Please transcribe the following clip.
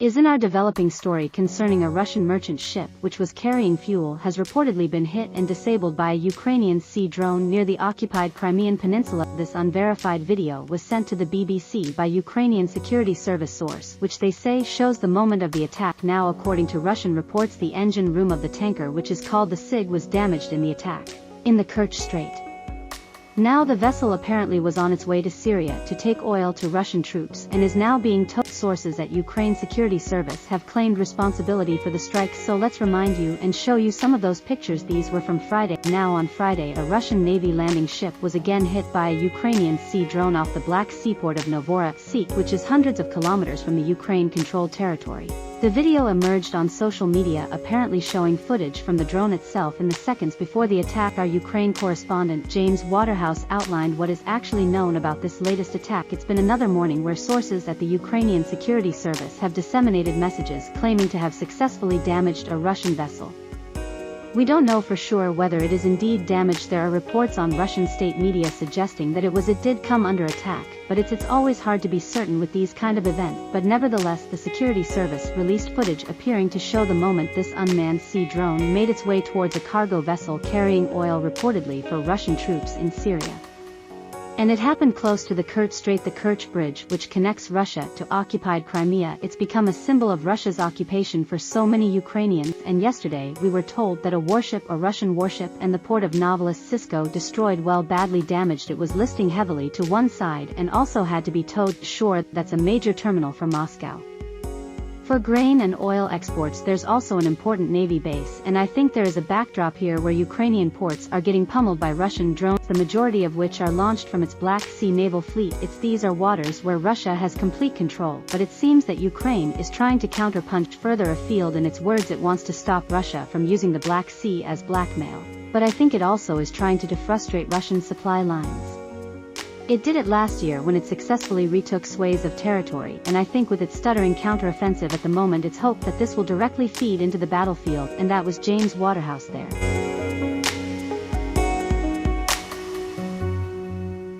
In our developing story concerning a Russian merchant ship which was carrying fuel has reportedly been hit and disabled by a Ukrainian sea drone near the occupied Crimean Peninsula. This unverified video was sent to the BBC by Ukrainian security service source, which they say shows the moment of the attack. Now, according to Russian reports, the engine room of the tanker, which is called the SIG, was damaged in the attack in the Kerch Strait. Now the vessel apparently was on its way to Syria to take oil to Russian troops and is now being towed. Sources at Ukraine Security Service have claimed responsibility for the strike, so let's remind you and show you some of those pictures. These were from Friday. Now on Friday, a Russian Navy landing ship was again hit by a Ukrainian sea drone off the Black Sea port of Novorossiysk, which is hundreds of kilometers from the Ukraine-controlled territory. The video emerged on social media, apparently showing footage from the drone itself in the seconds before the attack. Our Ukraine correspondent James Waterhouse outlined what is actually known about this latest attack. It's been another morning where sources at the Ukrainian Security Service have disseminated messages claiming to have successfully damaged a Russian vessel. We don't know for sure whether it is indeed damaged. There are reports on Russian state media suggesting that it did come under attack, but it's always hard to be certain with these kind of events. But nevertheless, the security service released footage appearing to show the moment this unmanned sea drone made its way towards a cargo vessel carrying oil, reportedly for Russian troops in Syria. And it happened close to the Kerch Strait, the Kerch Bridge, which connects Russia to occupied Crimea. It's become a symbol of Russia's occupation for so many Ukrainians, and yesterday we were told that a Russian warship and the port of Novorossiysk destroyed, badly damaged. It was listing heavily to one side and also had to be towed ashore. That's a major terminal for Moscow. For grain and oil exports, there's also an important Navy base, and I think there is a backdrop here where Ukrainian ports are getting pummeled by Russian drones, the majority of which are launched from its Black Sea naval fleet. These are waters where Russia has complete control, but it seems that Ukraine is trying to counterpunch further afield. In its words, it wants to stop Russia from using the Black Sea as blackmail, but I think it also is trying to defrustrate Russian supply lines. It did it last year when it successfully retook swathes of territory, and I think with its stuttering counteroffensive at the moment, it's hoped that this will directly feed into the battlefield. And that was James Waterhouse there.